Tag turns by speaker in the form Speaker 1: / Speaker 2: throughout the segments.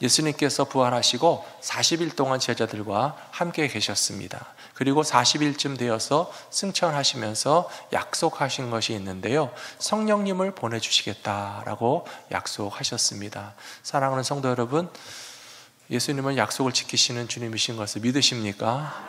Speaker 1: 예수님께서 부활하시고 40일 동안 제자들과 함께 계셨습니다. 그리고 40일쯤 되어서 승천하시면서 약속하신 것이 있는데요, 성령님을 보내주시겠다라고 약속하셨습니다. 사랑하는 성도 여러분, 예수님은 약속을 지키시는 주님이신 것을 믿으십니까?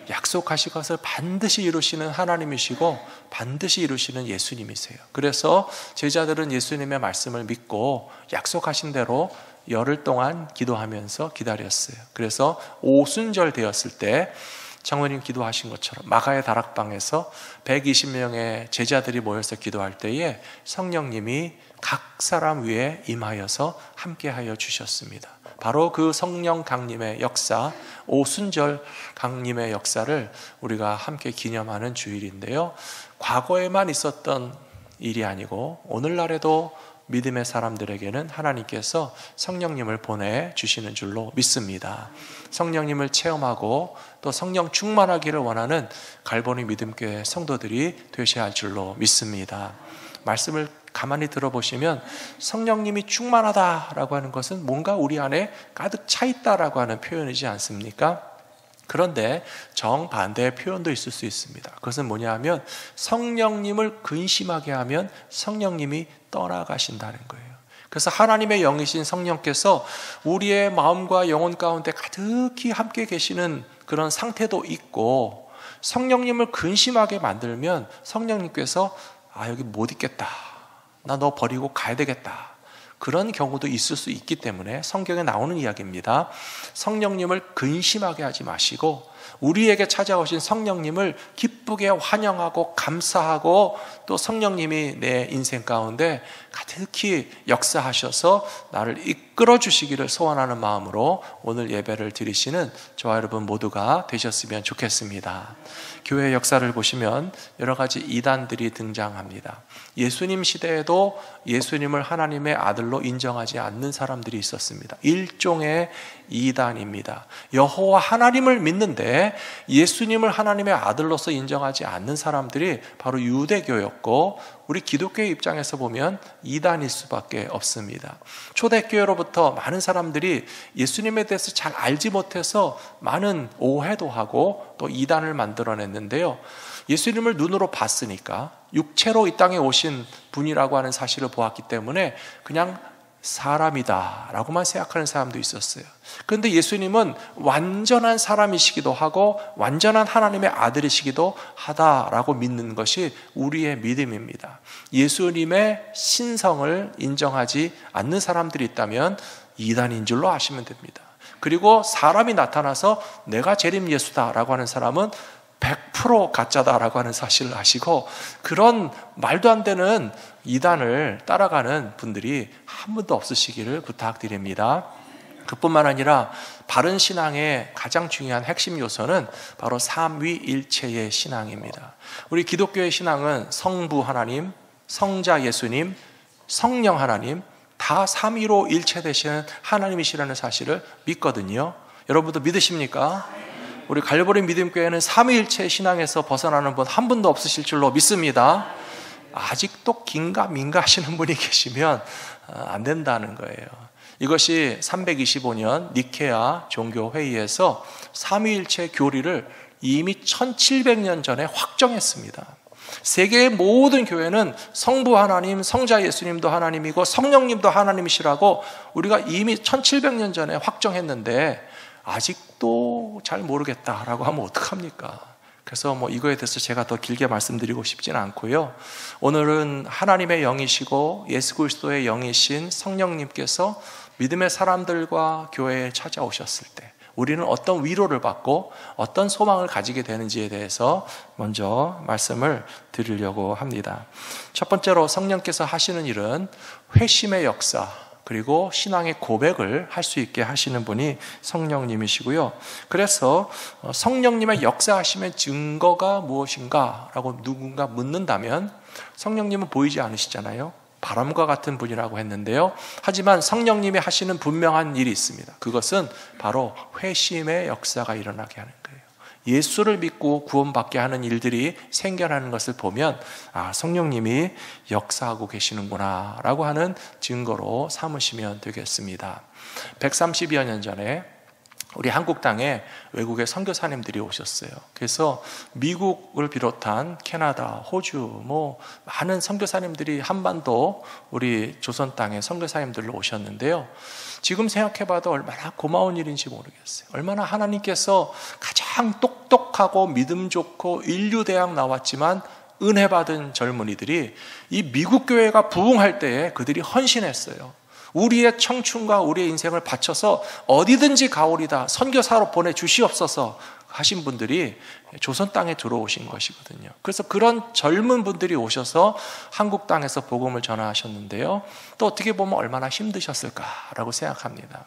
Speaker 1: 약속하신 것을 반드시 이루시는 하나님이시고 반드시 이루시는 예수님이세요. 그래서 제자들은 예수님의 말씀을 믿고 약속하신 대로 열흘 동안 기도하면서 기다렸어요. 그래서 오순절 되었을 때 장로님 기도하신 것처럼 마가의 다락방에서 120명의 제자들이 모여서 기도할 때에 성령님이 각 사람 위에 임하여서 함께하여 주셨습니다. 바로 그 성령 강림의 역사, 오순절 강림의 역사를 우리가 함께 기념하는 주일인데요, 과거에만 있었던 일이 아니고 오늘날에도 믿음의 사람들에게는 하나님께서 성령님을 보내주시는 줄로 믿습니다. 성령님을 체험하고 또 성령 충만하기를 원하는 갈보리 믿음교회 성도들이 되셔야 할 줄로 믿습니다. 말씀을 가만히 들어보시면 성령님이 충만하다라고 하는 것은 뭔가 우리 안에 가득 차 있다라고 하는 표현이지 않습니까? 그런데 정반대의 표현도 있을 수 있습니다. 그것은 뭐냐 하면 성령님을 근심하게 하면 성령님이 떠나가신다는 거예요. 그래서 하나님의 영이신 성령께서 우리의 마음과 영혼 가운데 가득히 함께 계시는 그런 상태도 있고, 성령님을 근심하게 만들면 성령님께서 여기 못 있겠다, 나 너 버리고 가야 되겠다, 그런 경우도 있을 수 있기 때문에 성경에 나오는 이야기입니다. 성령님을 근심하게 하지 마시고 우리에게 찾아오신 성령님을 기쁘게 환영하고 감사하고, 또 성령님이 내 인생 가운데 가득히 역사하셔서 나를 이끌어 주시기를 소원하는 마음으로 오늘 예배를 드리시는 저와 여러분 모두가 되셨으면 좋겠습니다. 교회 역사를 보시면 여러 가지 이단들이 등장합니다. 예수님 시대에도 예수님을 하나님의 아들로 인정하지 않는 사람들이 있었습니다. 일종의 이단입니다. 여호와 하나님을 믿는데 예수님을 하나님의 아들로서 인정하지 않는 사람들이 바로 유대교였고, 우리 기독교의 입장에서 보면 이단일 수밖에 없습니다. 초대교회로부터 많은 사람들이 예수님에 대해서 잘 알지 못해서 많은 오해도 하고 또 이단을 만들어냈는데요, 예수님을 눈으로 봤으니까, 육체로 이 땅에 오신 분이라고 하는 사실을 보았기 때문에 그냥 사람이다 라고만 생각하는 사람도 있었어요. 그런데 예수님은 완전한 사람이시기도 하고 완전한 하나님의 아들이시기도 하다라고 믿는 것이 우리의 믿음입니다. 예수님의 신성을 인정하지 않는 사람들이 있다면 이단인 줄로 아시면 됩니다. 그리고 사람이 나타나서 내가 재림 예수다라고 하는 사람은 100% 가짜다라고 하는 사실을 아시고, 그런 말도 안 되는 이단을 따라가는 분들이 한 분도 없으시기를 부탁드립니다. 그뿐만 아니라 바른 신앙의 가장 중요한 핵심 요소는 바로 삼위일체의 신앙입니다. 우리 기독교의 신앙은 성부 하나님, 성자 예수님, 성령 하나님 다 삼위로 일체되시는 하나님이시라는 사실을 믿거든요. 여러분도 믿으십니까? 우리 갈보리 믿음교회는 삼위일체 신앙에서 벗어나는 분 한 분도 없으실 줄로 믿습니다. 아직도 긴가민가 하시는 분이 계시면 안 된다는 거예요. 이것이 325년 니케아 종교회의에서 삼위일체 교리를 이미 1700년 전에 확정했습니다. 세계의 모든 교회는 성부 하나님, 성자 예수님도 하나님이고 성령님도 하나님이시라고 우리가 이미 1700년 전에 확정했는데 아직도 잘 모르겠다라고 하면 어떡합니까? 그래서 이거에 대해서 제가 더 길게 말씀드리고 싶지는 않고요. 오늘은 하나님의 영이시고 예수 그리스도의 영이신 성령님께서 믿음의 사람들과 교회에 찾아오셨을 때 우리는 어떤 위로를 받고 어떤 소망을 가지게 되는지에 대해서 먼저 말씀을 드리려고 합니다. 첫 번째로 성령께서 하시는 일은 회심의 역사, 그리고 신앙의 고백을 할 수 있게 하시는 분이 성령님이시고요. 그래서 성령님의 역사하심의 증거가 무엇인가 라고 누군가 묻는다면 성령님은 보이지 않으시잖아요. 바람과 같은 분이라고 했는데요. 하지만 성령님이 하시는 분명한 일이 있습니다. 그것은 바로 회심의 역사가 일어나게 하는 거예요. 예수를 믿고 구원받게 하는 일들이 생겨나는 것을 보면 성령님이 역사하고 계시는구나 라고 하는 증거로 삼으시면 되겠습니다. 130여 년 전에 우리 한국 땅에 외국의 선교사님들이 오셨어요. 그래서 미국을 비롯한 캐나다, 호주, 많은 선교사님들이 한반도 우리 조선 땅에 선교사님들로 오셨는데요. 지금 생각해봐도 얼마나 고마운 일인지 모르겠어요. 얼마나 하나님께서 가장 똑똑하고 믿음 좋고 인류대학 나왔지만 은혜 받은 젊은이들이 이 미국 교회가 부흥할 때에 그들이 헌신했어요. 우리의 청춘과 우리의 인생을 바쳐서 어디든지 가오리다 선교사로 보내주시옵소서 하신 분들이 조선 땅에 들어오신 것이거든요. 그래서 그런 젊은 분들이 오셔서 한국 땅에서 복음을 전하셨는데요. 또 어떻게 보면 얼마나 힘드셨을까라고 생각합니다.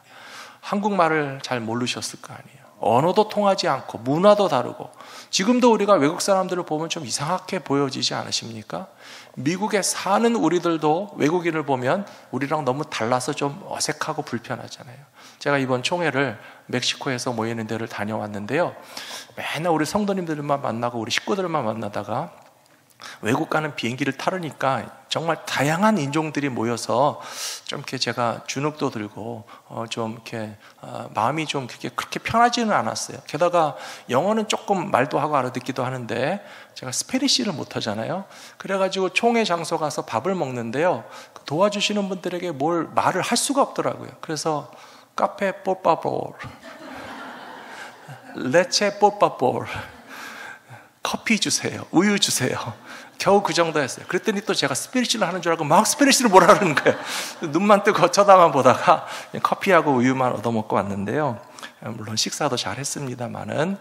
Speaker 1: 한국말을 잘 모르셨을 거 아니에요. 언어도 통하지 않고 문화도 다르고, 지금도 우리가 외국 사람들을 보면 좀 이상하게 보여지지 않으십니까? 미국에 사는 우리들도 외국인을 보면 우리랑 너무 달라서 좀 어색하고 불편하잖아요. 제가 이번 총회를 멕시코에서 모이는 데를 다녀왔는데요. 맨날 우리 성도님들만 만나고 우리 식구들만 만나다가 외국 가는 비행기를 타려니까 정말 다양한 인종들이 모여서 좀 이렇게 제가 주눅도 들고 좀 이렇게 마음이 좀 그렇게 편하지는 않았어요. 게다가 영어는 조금 말도 하고 알아듣기도 하는데 제가 스페니쉬를 못 하잖아요. 그래가지고 총회 장소 가서 밥을 먹는데요. 도와주시는 분들에게 뭘 말을 할 수가 없더라고요. 그래서 카페 뽀빠볼, 레체 뽀빠볼, 커피 주세요, 우유 주세요. 겨우 그 정도였어요. 그랬더니 또 제가 스페니쉬를 하는 줄 알고 막 스페니쉬를 뭐라 그러는 거예요. 눈만 뜨고 쳐다만 보다가 커피하고 우유만 얻어먹고 왔는데요. 물론 식사도 잘 했습니다만은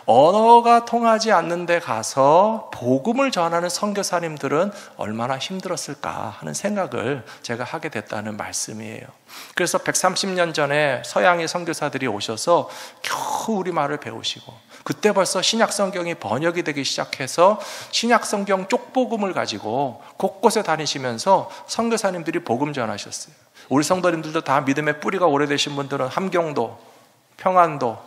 Speaker 1: 언어가 통하지 않는 데 가서 복음을 전하는 선교사님들은 얼마나 힘들었을까 하는 생각을 제가 하게 됐다는 말씀이에요. 그래서 130년 전에 서양의 선교사들이 오셔서 겨우 우리말을 배우시고, 그때 벌써 신약 성경이 번역이 되기 시작해서 신약 성경 쪽복음을 가지고 곳곳에 다니시면서 선교사님들이 복음 전하셨어요. 우리 성도님들도 다 믿음의 뿌리가 오래되신 분들은 함경도, 평안도,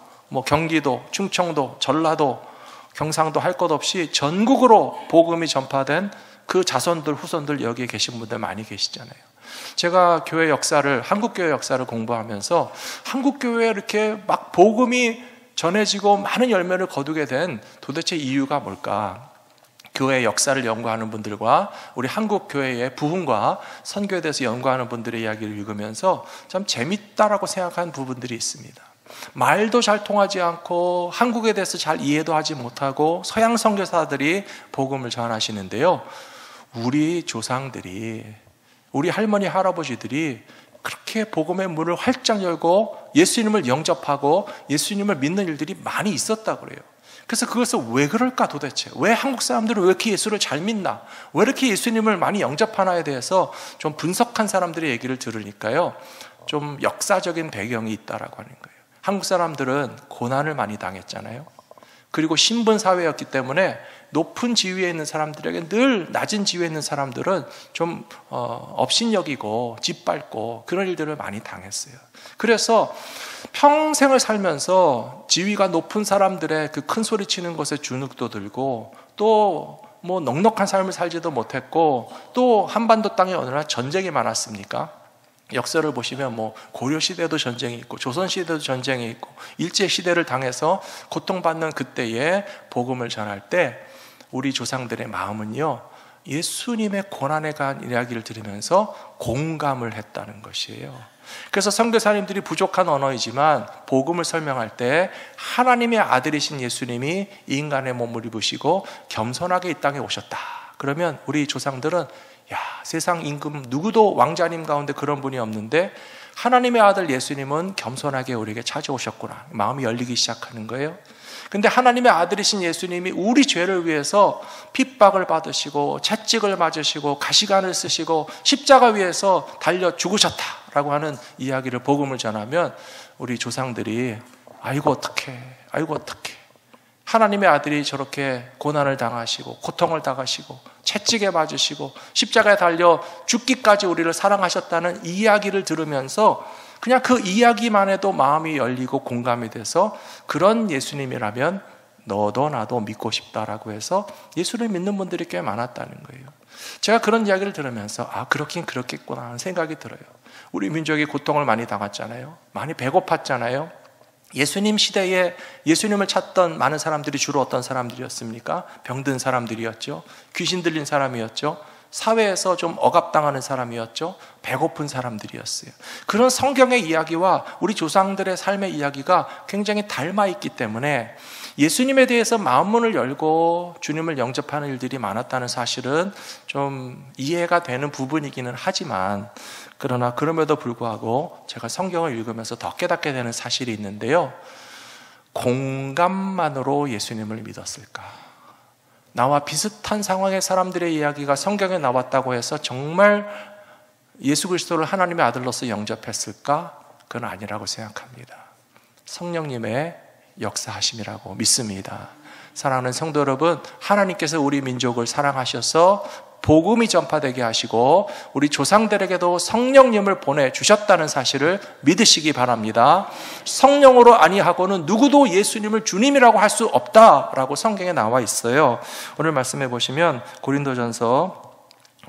Speaker 1: 경기도, 충청도, 전라도, 경상도 할 것 없이 전국으로 복음이 전파된 그 자손들, 후손들 여기에 계신 분들 많이 계시잖아요. 제가 교회 역사를, 한국 교회 역사를 공부하면서 한국 교회에 이렇게 막 복음이 전해지고 많은 열매를 거두게 된 도대체 이유가 뭘까? 교회 역사를 연구하는 분들과 우리 한국 교회의 부흥과 선교에 대해서 연구하는 분들의 이야기를 읽으면서 참 재밌다라고 생각한 부분들이 있습니다. 말도 잘 통하지 않고 한국에 대해서 잘 이해도 하지 못하고 서양 선교사들이 복음을 전하시는데요, 우리 조상들이, 우리 할머니 할아버지들이 그렇게 복음의 문을 활짝 열고 예수님을 영접하고 예수님을 믿는 일들이 많이 있었다고 그래요. 그래서 그것을 왜 그럴까 도대체? 왜 한국 사람들은 왜 이렇게 예수를 잘 믿나? 왜 이렇게 예수님을 많이 영접하나에 대해서 좀 분석한 사람들의 얘기를 들으니까요, 좀 역사적인 배경이 있다라고 하는 거예요. 한국 사람들은 고난을 많이 당했잖아요. 그리고 신분 사회였기 때문에 높은 지위에 있는 사람들에게 늘 낮은 지위에 있는 사람들은 좀 업신여기고 짓밟고 그런 일들을 많이 당했어요. 그래서 평생을 살면서 지위가 높은 사람들의 그 큰 소리 치는 것에 주눅도 들고, 또 넉넉한 삶을 살지도 못했고, 또 한반도 땅에 어느 날 전쟁이 많았습니까? 역사를 보시면 고려 시대도 전쟁이 있고 조선 시대도 전쟁이 있고 일제 시대를 당해서 고통받는 그때에 복음을 전할 때 우리 조상들의 마음은요, 예수님의 고난에 관한 이야기를 들으면서 공감을 했다는 것이에요. 그래서 선교사님들이 부족한 언어이지만 복음을 설명할 때 하나님의 아들이신 예수님이 인간의 몸을 입으시고 겸손하게 이 땅에 오셨다. 그러면 우리 조상들은 세상 임금 누구도 왕자님 가운데 그런 분이 없는데 하나님의 아들 예수님은 겸손하게 우리에게 찾아오셨구나. 마음이 열리기 시작하는 거예요. 근데 하나님의 아들이신 예수님이 우리 죄를 위해서 핍박을 받으시고 채찍을 맞으시고 가시관을 쓰시고 십자가 위에서 달려 죽으셨다라고 하는 이야기를, 복음을 전하면 우리 조상들이 아이고 어떡해, 아이고 어떡해, 하나님의 아들이 저렇게 고난을 당하시고 고통을 당하시고 채찍에 맞으시고 십자가에 달려 죽기까지 우리를 사랑하셨다는 이야기를 들으면서 그냥 그 이야기만 해도 마음이 열리고 공감이 돼서 그런 예수님이라면 너도 나도 믿고 싶다라고 해서 예수를 믿는 분들이 꽤 많았다는 거예요. 제가 그런 이야기를 들으면서 그렇긴 그렇겠구나 하는 생각이 들어요. 우리 민족이 고통을 많이 당했잖아요. 많이 배고팠잖아요. 예수님 시대에 예수님을 찾던 많은 사람들이 주로 어떤 사람들이었습니까? 병든 사람들이었죠. 귀신 들린 사람이었죠. 사회에서 좀 억압당하는 사람이었죠. 배고픈 사람들이었어요. 그런 성경의 이야기와 우리 조상들의 삶의 이야기가 굉장히 닮아 있기 때문에 예수님에 대해서 마음문을 열고 주님을 영접하는 일들이 많았다는 사실은 좀 이해가 되는 부분이기는 하지만, 그러나 그럼에도 불구하고 제가 성경을 읽으면서 더 깨닫게 되는 사실이 있는데요. 공감만으로 예수님을 믿었을까? 나와 비슷한 상황의 사람들의 이야기가 성경에 나왔다고 해서 정말 예수 그리스도를 하나님의 아들로서 영접했을까? 그건 아니라고 생각합니다. 성령님의 역사하심이라고 믿습니다. 사랑하는 성도 여러분, 하나님께서 우리 민족을 사랑하셔서 복음이 전파되게 하시고 우리 조상들에게도 성령님을 보내주셨다는 사실을 믿으시기 바랍니다. 성령으로 아니하고는 누구도 예수님을 주님이라고 할 수 없다라고 성경에 나와 있어요. 오늘 말씀해 보시면 고린도전서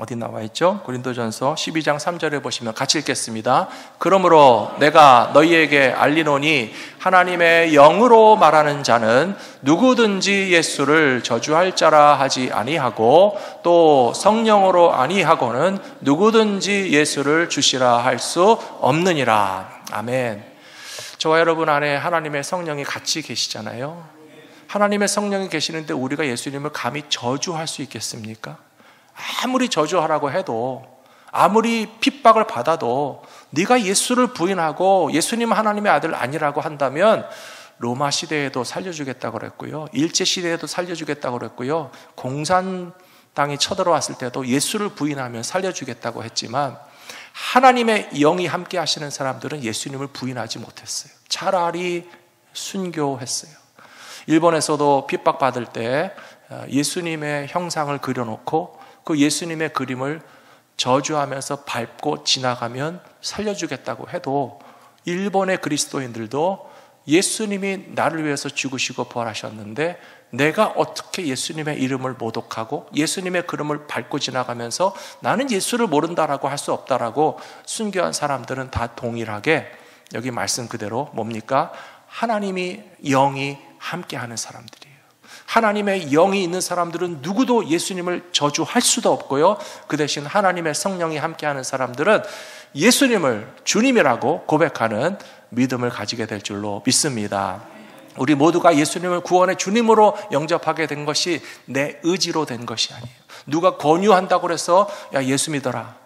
Speaker 1: 어디 나와 있죠? 고린도전서 12장 3절에 보시면 같이 읽겠습니다. 그러므로 내가 너희에게 알리노니 하나님의 영으로 말하는 자는 누구든지 예수를 저주할 자라 하지 아니하고 또 성령으로 아니하고는 누구든지 예수를 주시라 할 수 없느니라. 아멘. 저와 여러분 안에 하나님의 성령이 같이 계시잖아요. 하나님의 성령이 계시는데 우리가 예수님을 감히 저주할 수 있겠습니까? 아무리 저주하라고 해도, 아무리 핍박을 받아도 네가 예수를 부인하고 예수님 하나님의 아들 아니라고 한다면 로마 시대에도 살려주겠다고 그랬고요, 일제시대에도 살려주겠다고 그랬고요, 공산당이 쳐들어왔을 때도 예수를 부인하면 살려주겠다고 했지만 하나님의 영이 함께 하시는 사람들은 예수님을 부인하지 못했어요. 차라리 순교했어요. 일본에서도 핍박받을 때 예수님의 형상을 그려놓고 그 예수님의 그림을 저주하면서 밟고 지나가면 살려주겠다고 해도 일본의 그리스도인들도 예수님이 나를 위해서 죽으시고 부활하셨는데 내가 어떻게 예수님의 이름을 모독하고 예수님의 그림을 밟고 지나가면서 나는 예수를 모른다라고 할 수 없다라고 순교한 사람들은 다 동일하게 여기 말씀 그대로 뭡니까? 하나님이 영이 함께하는 사람들이에요. 하나님의 영이 있는 사람들은 누구도 예수님을 저주할 수도 없고요, 그 대신 하나님의 성령이 함께하는 사람들은 예수님을 주님이라고 고백하는 믿음을 가지게 될 줄로 믿습니다. 우리 모두가 예수님을 구원의 주님으로 영접하게 된 것이 내 의지로 된 것이 아니에요. 누가 권유한다고 해서 야 예수 믿어라,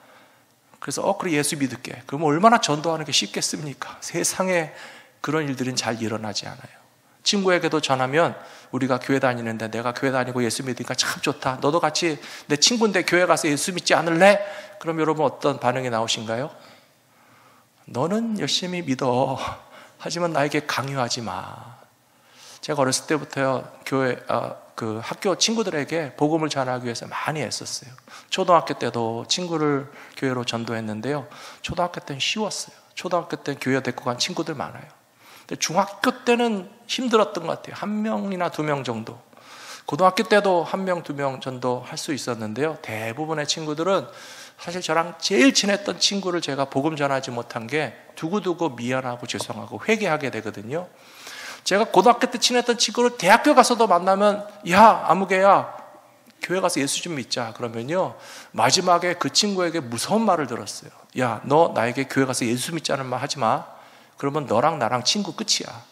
Speaker 1: 그래서 그래 예수 믿을게, 그럼 얼마나 전도하는 게 쉽겠습니까? 세상에 그런 일들은 잘 일어나지 않아요. 친구에게도 전하면 우리가 교회 다니는데 내가 교회 다니고 예수 믿으니까 참 좋다, 너도 같이 내 친구인데 교회 가서 예수 믿지 않을래? 그럼 여러분 어떤 반응이 나오신가요? 너는 열심히 믿어, 하지만 나에게 강요하지 마. 제가 어렸을 때부터요 교회 학교 친구들에게 복음을 전하기 위해서 많이 애썼어요. 초등학교 때도 친구를 교회로 전도했는데요, 초등학교 때는 쉬웠어요. 초등학교 때는 교회 데리고 간 친구들 많아요. 근데 중학교 때는 힘들었던 것 같아요. 1명이나 2명 정도. 고등학교 때도 1명, 2명 정도 할 수 있었는데요, 대부분의 친구들은 사실 저랑 제일 친했던 친구를 제가 복음 전하지 못한 게 두고두고 미안하고 죄송하고 회개하게 되거든요. 제가 고등학교 때 친했던 친구를 대학교 가서도 만나면 야 아무개야 교회 가서 예수 좀 믿자 그러면요, 마지막에 그 친구에게 무서운 말을 들었어요. 야 너 나에게 교회 가서 예수 믿자는 말 하지 마. 그러면 너랑 나랑 친구 끝이야.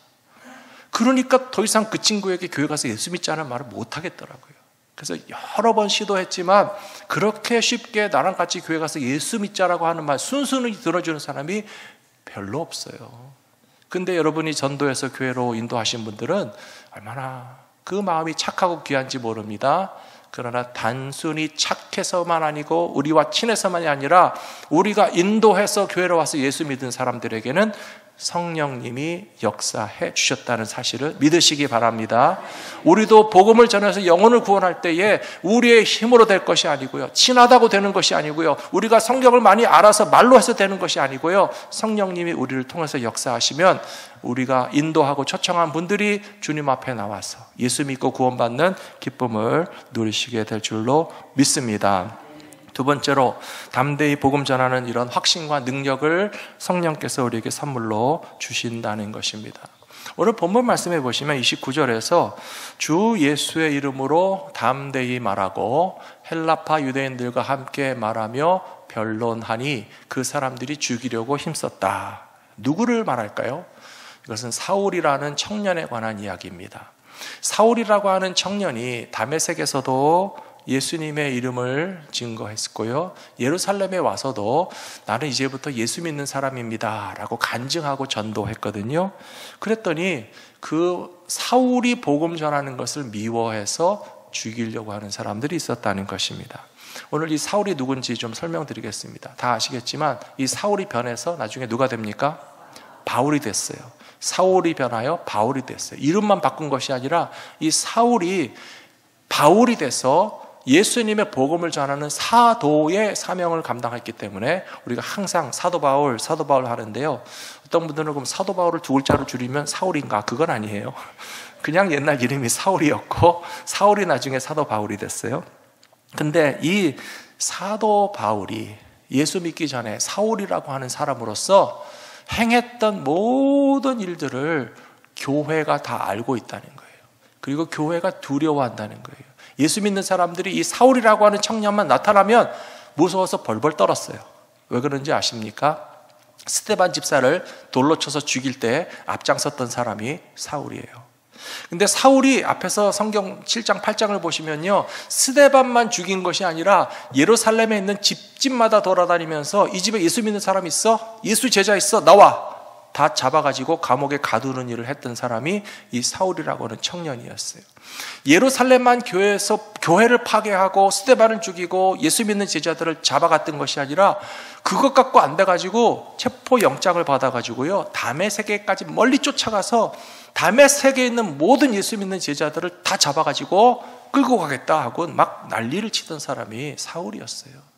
Speaker 1: 그러니까 더 이상 그 친구에게 교회 가서 예수 믿자는 말을 못 하겠더라고요. 그래서 여러 번 시도했지만 그렇게 쉽게 나랑 같이 교회 가서 예수 믿자라고 하는 말 순순히 들어주는 사람이 별로 없어요. 근데 여러분이 전도해서 교회로 인도하신 분들은 얼마나 그 마음이 착하고 귀한지 모릅니다. 그러나 단순히 착해서만 아니고 우리와 친해서만이 아니라 우리가 인도해서 교회로 와서 예수 믿은 사람들에게는 성령님이 역사해 주셨다는 사실을 믿으시기 바랍니다. 우리도 복음을 전해서 영혼을 구원할 때에 우리의 힘으로 될 것이 아니고요, 친하다고 되는 것이 아니고요, 우리가 성경을 많이 알아서 말로 해서 되는 것이 아니고요, 성령님이 우리를 통해서 역사하시면 우리가 인도하고 초청한 분들이 주님 앞에 나와서 예수 믿고 구원받는 기쁨을 누리시게 될 줄로 믿습니다. 두 번째로, 담대히 복음 전하는 이런 확신과 능력을 성령께서 우리에게 선물로 주신다는 것입니다. 오늘 본문 말씀해 보시면 29절에서 주 예수의 이름으로 담대히 말하고 헬라파 유대인들과 함께 말하며 변론하니 그 사람들이 죽이려고 힘썼다. 누구를 말할까요? 이것은 사울이라는 청년에 관한 이야기입니다. 사울이라고 하는 청년이 다메섹에서도 예수님의 이름을 증거했고요, 예루살렘에 와서도 나는 이제부터 예수 믿는 사람입니다 라고 간증하고 전도했거든요. 그랬더니 그 사울이 복음 전하는 것을 미워해서 죽이려고 하는 사람들이 있었다는 것입니다. 오늘 이 사울이 누군지 좀 설명드리겠습니다. 다 아시겠지만 이 사울이 변해서 나중에 누가 됩니까? 바울이 됐어요. 사울이 변하여 바울이 됐어요. 이름만 바꾼 것이 아니라 이 사울이 바울이 돼서 예수님의 복음을 전하는 사도의 사명을 감당했기 때문에 우리가 항상 사도 바울 하는데요, 어떤 분들은 그럼 사도 바울을 두 글자로 줄이면 사울인가? 그건 아니에요. 그냥 옛날 이름이 사울이었고 사울이 나중에 사도 바울이 됐어요. 근데 이 사도 바울이 예수 믿기 전에 사울이라고 하는 사람으로서 행했던 모든 일들을 교회가 다 알고 있다는 거예요. 그리고 교회가 두려워한다는 거예요. 예수 믿는 사람들이 이 사울이라고 하는 청년만 나타나면 무서워서 벌벌 떨었어요. 왜 그런지 아십니까? 스데반 집사를 돌로 쳐서 죽일 때 앞장섰던 사람이 사울이에요. 근데 사울이 앞에서 성경 7장 8장을 보시면요, 스데반만 죽인 것이 아니라 예루살렘에 있는 집집마다 돌아다니면서 이 집에 예수 믿는 사람 있어? 예수 제자 있어? 나와! 다 잡아가지고 감옥에 가두는 일을 했던 사람이 이 사울이라고 하는 청년이었어요. 예루살렘만 교회를 파괴하고 스데반을 죽이고 예수 믿는 제자들을 잡아갔던 것이 아니라 그것 갖고 안 돼가지고 체포영장을 받아가지고요, 다메섹에까지 멀리 쫓아가서 다메섹에 있는 모든 예수 믿는 제자들을 다 잡아가지고 끌고 가겠다 하고 막 난리를 치던 사람이 사울이었어요.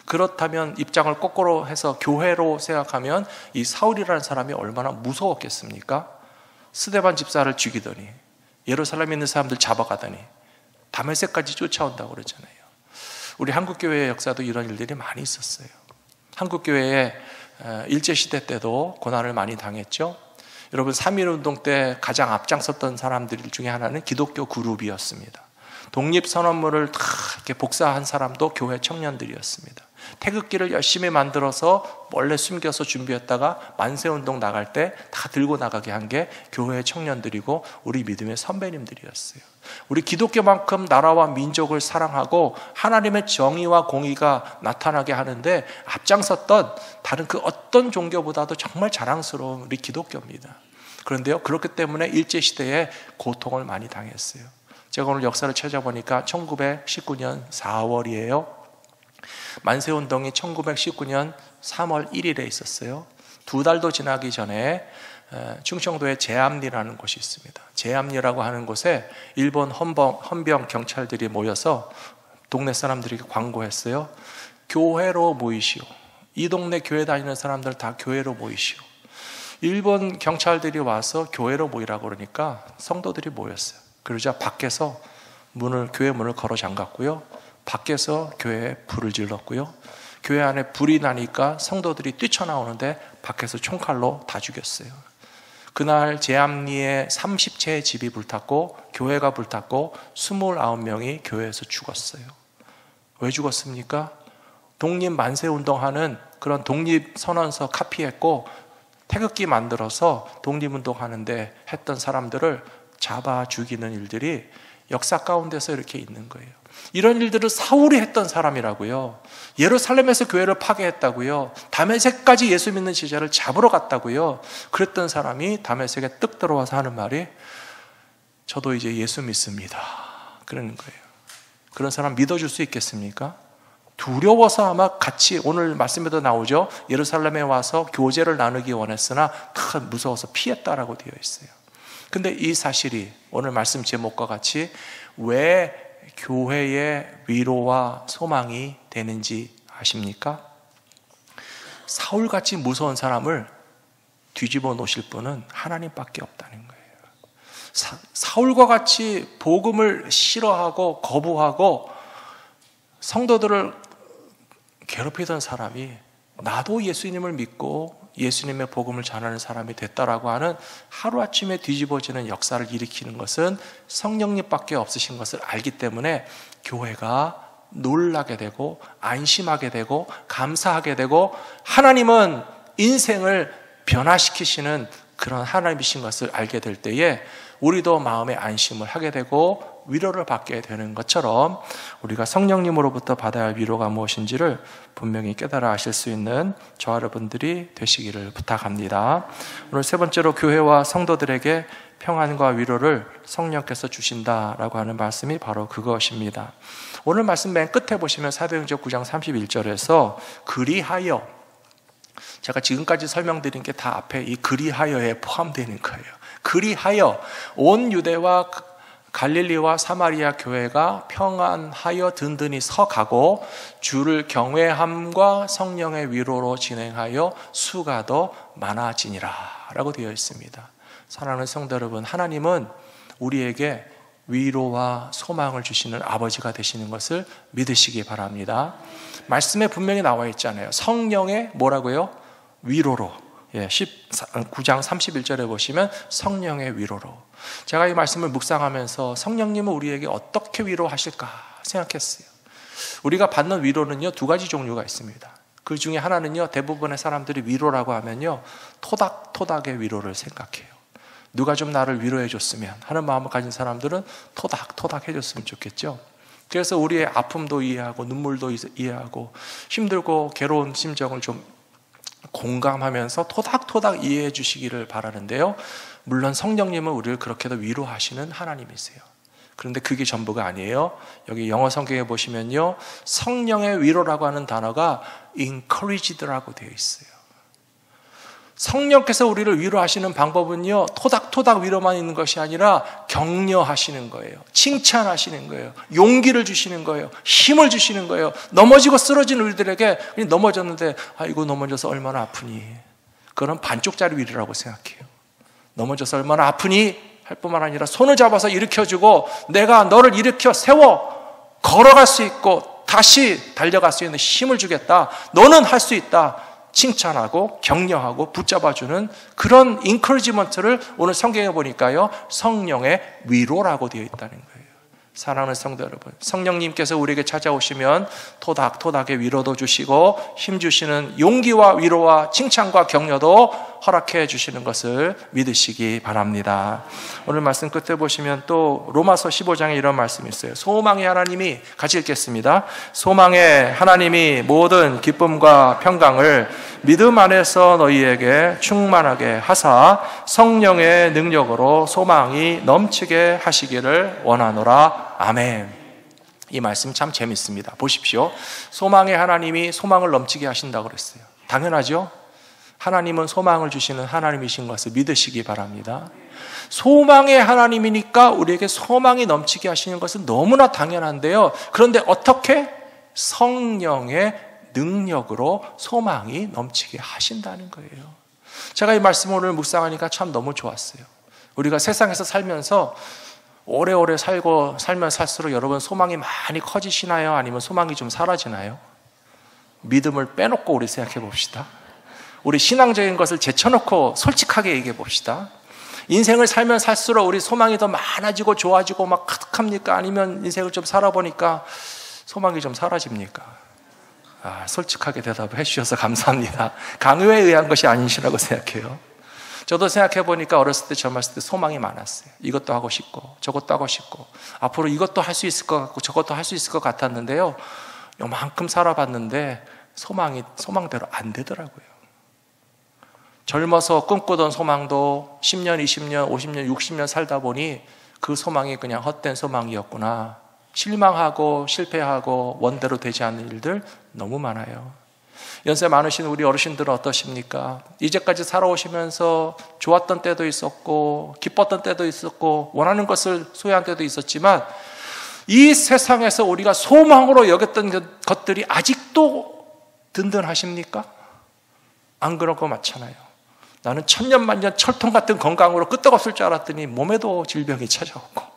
Speaker 1: 그렇다면 입장을 거꾸로 해서 교회로 생각하면 이 사울이라는 사람이 얼마나 무서웠겠습니까? 스데반 집사를 죽이더니 예루살렘에 있는 사람들 잡아가더니 다메섹까지 쫓아온다고 그러잖아요. 우리 한국교회의 역사도 이런 일들이 많이 있었어요. 한국교회에 일제시대 때도 고난을 많이 당했죠. 여러분, 3.1운동 때 가장 앞장섰던 사람들 중에 하나는 기독교 그룹이었습니다. 독립선언문을 다 이렇게 복사한 사람도 교회 청년들이었습니다. 태극기를 열심히 만들어서 원래 숨겨서 준비했다가 만세운동 나갈 때 다 들고 나가게 한 게 교회 청년들이고 우리 믿음의 선배님들이었어요. 우리 기독교만큼 나라와 민족을 사랑하고 하나님의 정의와 공의가 나타나게 하는데 앞장섰던 다른 그 어떤 종교보다도 정말 자랑스러운 우리 기독교입니다. 그런데요, 그렇기 때문에 일제시대에 고통을 많이 당했어요. 제가 오늘 역사를 찾아보니까 1919년 4월이에요. 만세운동이 1919년 3월 1일에 있었어요. 2달도 지나기 전에 충청도에 제암리라는 곳이 있습니다. 제암리라고 하는 곳에 일본 헌병 경찰들이 모여서 동네 사람들에게 광고했어요. 교회로 모이시오. 이 동네 교회 다니는 사람들 다 교회로 모이시오. 일본 경찰들이 와서 교회로 모이라고 그러니까 성도들이 모였어요. 그러자 밖에서 교회 문을 걸어 잠갔고요, 밖에서 교회에 불을 질렀고요, 교회 안에 불이 나니까 성도들이 뛰쳐나오는데 밖에서 총칼로 다 죽였어요. 그날 제암리에 30채의 집이 불탔고 교회가 불탔고 29명이 교회에서 죽었어요. 왜 죽었습니까? 독립 만세운동하는 그런 독립선언서 카피했고 태극기 만들어서 독립운동하는데 했던 사람들을 잡아 죽이는 일들이 역사 가운데서 이렇게 있는 거예요. 이런 일들을 사울이 했던 사람이라고요. 예루살렘에서 교회를 파괴했다고요. 다메섹까지 예수 믿는 제자를 잡으러 갔다고요. 그랬던 사람이 다메섹에 뜩 들어와서 하는 말이 저도 이제 예수 믿습니다. 그러는 거예요. 그런 사람 믿어줄 수 있겠습니까? 두려워서 아마 같이 오늘 말씀에도 나오죠. 예루살렘에 와서 교제를 나누기 원했으나 다 무서워서 피했다라고 되어 있어요. 근데 이 사실이 오늘 말씀 제목과 같이 왜 교회의 위로와 소망이 되는지 아십니까? 사울같이 무서운 사람을 뒤집어 놓으실 분은 하나님밖에 없다는 거예요. 사울과 같이 복음을 싫어하고 거부하고 성도들을 괴롭히던 사람이 나도 예수님을 믿고 예수님의 복음을 전하는 사람이 됐다라고 하는 하루아침에 뒤집어지는 역사를 일으키는 것은 성령님밖에 없으신 것을 알기 때문에 교회가 놀라게 되고 안심하게 되고 감사하게 되고 하나님은 인생을 변화시키시는 그런 하나님이신 것을 알게 될 때에 우리도 마음의 안심을 하게 되고 위로를 받게 되는 것처럼 우리가 성령님으로부터 받아야 할 위로가 무엇인지를 분명히 깨달아 아실 수 있는 저와 여러분들이 되시기를 부탁합니다. 오늘 세 번째로 교회와 성도들에게 평안과 위로를 성령께서 주신다라고 하는 말씀이 바로 그것입니다. 오늘 말씀 맨 끝에 보시면 사도행전 9장 31절에서 그리하여, 제가 지금까지 설명드린 게 다 앞에 이 그리하여에 포함되는 거예요. 그리하여 온 유대와 갈릴리와 사마리아 교회가 평안하여 든든히 서가고 주를 경외함과 성령의 위로로 진행하여 수가 더 많아지니라 라고 되어 있습니다. 사랑하는 성도 여러분, 하나님은 우리에게 위로와 소망을 주시는 아버지가 되시는 것을 믿으시기 바랍니다. 말씀에 분명히 나와 있잖아요. 성령의 뭐라고요? 위로로. 9장 31절에 보시면 성령의 위로로. 제가 이 말씀을 묵상하면서 성령님은 우리에게 어떻게 위로하실까 생각했어요. 우리가 받는 위로는요, 두 가지 종류가 있습니다. 그 중에 하나는요, 대부분의 사람들이 위로라고 하면요, 토닥토닥의 위로를 생각해요. 누가 좀 나를 위로해 줬으면 하는 마음을 가진 사람들은 토닥토닥 해줬으면 좋겠죠. 그래서 우리의 아픔도 이해하고 눈물도 이해하고 힘들고 괴로운 심정을 좀 공감하면서 토닥토닥 이해해 주시기를 바라는데요, 물론 성령님은 우리를 그렇게도 위로하시는 하나님이세요. 그런데 그게 전부가 아니에요. 여기 영어 성경에 보시면요, 성령의 위로라고 하는 단어가 encouraged라고 되어 있어요. 성령께서 우리를 위로하시는 방법은요, 토닥토닥 위로만 있는 것이 아니라 격려하시는 거예요. 칭찬하시는 거예요. 용기를 주시는 거예요. 힘을 주시는 거예요. 넘어지고 쓰러진 우리들에게 넘어졌는데 아이고 넘어져서 얼마나 아프니, 그건 반쪽짜리 위로라고 생각해요. 넘어져서 얼마나 아프니 할 뿐만 아니라 손을 잡아서 일으켜주고 내가 너를 일으켜 세워 걸어갈 수 있고 다시 달려갈 수 있는 힘을 주겠다. 너는 할 수 있다. 칭찬하고 격려하고 붙잡아주는 그런 인커리지먼트를 오늘 성경에 보니까요, 성령의 위로라고 되어 있다는 거예요. 사랑하는 성도 여러분, 성령님께서 우리에게 찾아오시면 토닥토닥의 위로도 주시고 힘주시는 용기와 위로와 칭찬과 격려도 허락해 주시는 것을 믿으시기 바랍니다. 오늘 말씀 끝에 보시면 또 로마서 15장에 이런 말씀이 있어요. 소망의 하나님이, 같이 읽겠습니다. 소망의 하나님이 모든 기쁨과 평강을 믿음 안에서 너희에게 충만하게 하사 성령의 능력으로 소망이 넘치게 하시기를 원하노라. 아멘. 이 말씀 참 재밌습니다. 보십시오. 소망의 하나님이 소망을 넘치게 하신다고 그랬어요. 당연하죠? 하나님은 소망을 주시는 하나님이신 것을 믿으시기 바랍니다. 소망의 하나님이니까 우리에게 소망이 넘치게 하시는 것은 너무나 당연한데요, 그런데 어떻게? 성령의 능력으로 소망이 넘치게 하신다는 거예요. 제가 이 말씀을 오늘 묵상하니까 참 너무 좋았어요. 우리가 세상에서 살면서 오래오래 살면 살수록 여러분 소망이 많이 커지시나요? 아니면 소망이 좀 사라지나요? 믿음을 빼놓고 우리 생각해 봅시다. 우리 신앙적인 것을 제쳐놓고 솔직하게 얘기해 봅시다. 인생을 살면 살수록 우리 소망이 더 많아지고 좋아지고 막 가득합니까? 아니면 인생을 좀 살아보니까 소망이 좀 사라집니까? 솔직하게 대답해 주셔서 감사합니다. 강요에 의한 것이 아니시라고 생각해요. 저도 생각해 보니까 어렸을 때 젊었을 때 소망이 많았어요. 이것도 하고 싶고 저것도 하고 싶고 앞으로 이것도 할 수 있을 것 같고 저것도 할 수 있을 것 같았는데요, 요만큼 살아봤는데 소망대로 안 되더라고요. 젊어서 꿈꾸던 소망도 10년, 20년, 50년, 60년 살다 보니 그 소망이 그냥 헛된 소망이었구나. 실망하고 실패하고 원대로 되지 않는 일들 너무 많아요. 연세 많으신 우리 어르신들은 어떠십니까? 이제까지 살아오시면서 좋았던 때도 있었고 기뻤던 때도 있었고 원하는 것을 소유한 때도 있었지만 이 세상에서 우리가 소망으로 여겼던 것들이 아직도 든든하십니까? 안 그런 거 맞잖아요. 나는 천년만년 철통 같은 건강으로 끄떡없을 줄 알았더니 몸에도 질병이 찾아오고,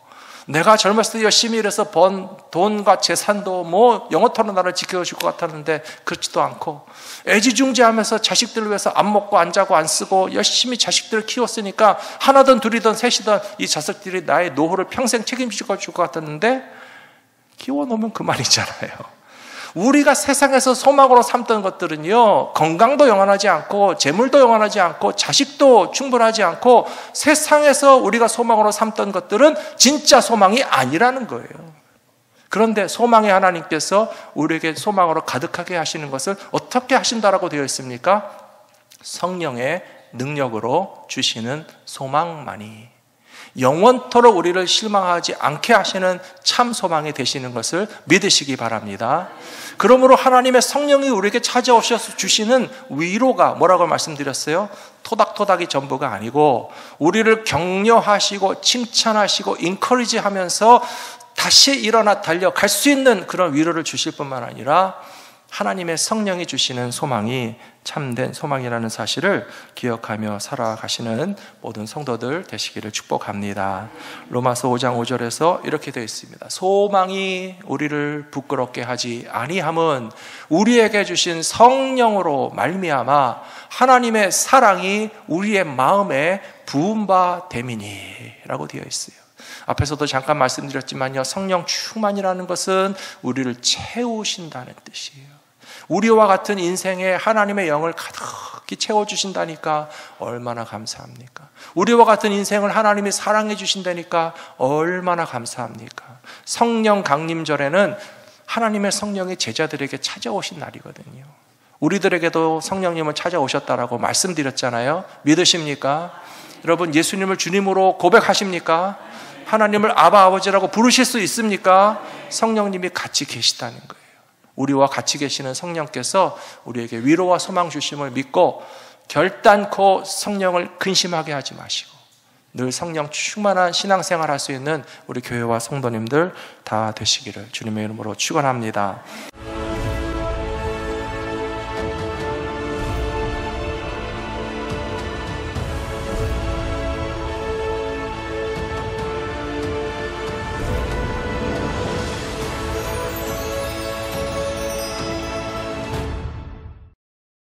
Speaker 1: 내가 젊었을 때 열심히 일해서 번 돈과 재산도 뭐 영원토록 나를 지켜줄 것 같았는데 그렇지도 않고, 애지중지하면서 자식들을 위해서 안 먹고 안 자고 안 쓰고 열심히 자식들을 키웠으니까 하나든 둘이든 셋이든 이 자식들이 나의 노후를 평생 책임질 것 같았는데 키워놓으면 그만이잖아요. 우리가 세상에서 소망으로 삼던 것들은요, 건강도 영원하지 않고 재물도 영원하지 않고 자식도 충분하지 않고 세상에서 우리가 소망으로 삼던 것들은 진짜 소망이 아니라는 거예요. 그런데 소망의 하나님께서 우리에게 소망으로 가득하게 하시는 것을 어떻게 하신다라고 되어 있습니까? 성령의 능력으로 주시는 소망만이 영원토록 우리를 실망하지 않게 하시는 참 소망이 되시는 것을 믿으시기 바랍니다. 그러므로 하나님의 성령이 우리에게 찾아오셔서 주시는 위로가 뭐라고 말씀드렸어요? 토닥토닥이 전부가 아니고 우리를 격려하시고 칭찬하시고 인커리지 하면서 다시 일어나 달려갈 수 있는 그런 위로를 주실 뿐만 아니라 하나님의 성령이 주시는 소망이 참된 소망이라는 사실을 기억하며 살아가시는 모든 성도들 되시기를 축복합니다. 로마서 5장 5절에서 이렇게 되어 있습니다. 소망이 우리를 부끄럽게 하지 아니함은 우리에게 주신 성령으로 말미암아 하나님의 사랑이 우리의 마음에 부은 바 됨이니라고 되어 있어요. 앞에서도 잠깐 말씀드렸지만요, 성령 충만이라는 것은 우리를 채우신다는 뜻이에요. 우리와 같은 인생에 하나님의 영을 가득히 채워주신다니까 얼마나 감사합니까? 우리와 같은 인생을 하나님이 사랑해 주신다니까 얼마나 감사합니까? 성령 강림절에는 하나님의 성령이 제자들에게 찾아오신 날이거든요. 우리들에게도 성령님을 찾아오셨다라고 말씀드렸잖아요. 믿으십니까? 여러분, 예수님을 주님으로 고백하십니까? 하나님을 아바 아버지라고 부르실 수 있습니까? 성령님이 같이 계시다는 거예요. 우리와 같이 계시는 성령께서 우리에게 위로와 소망 주심을 믿고 결단코 성령을 근심하게 하지 마시고 늘 성령 충만한 신앙생활 할 수 있는 우리 교회와 성도님들 다 되시기를 주님의 이름으로 축원합니다.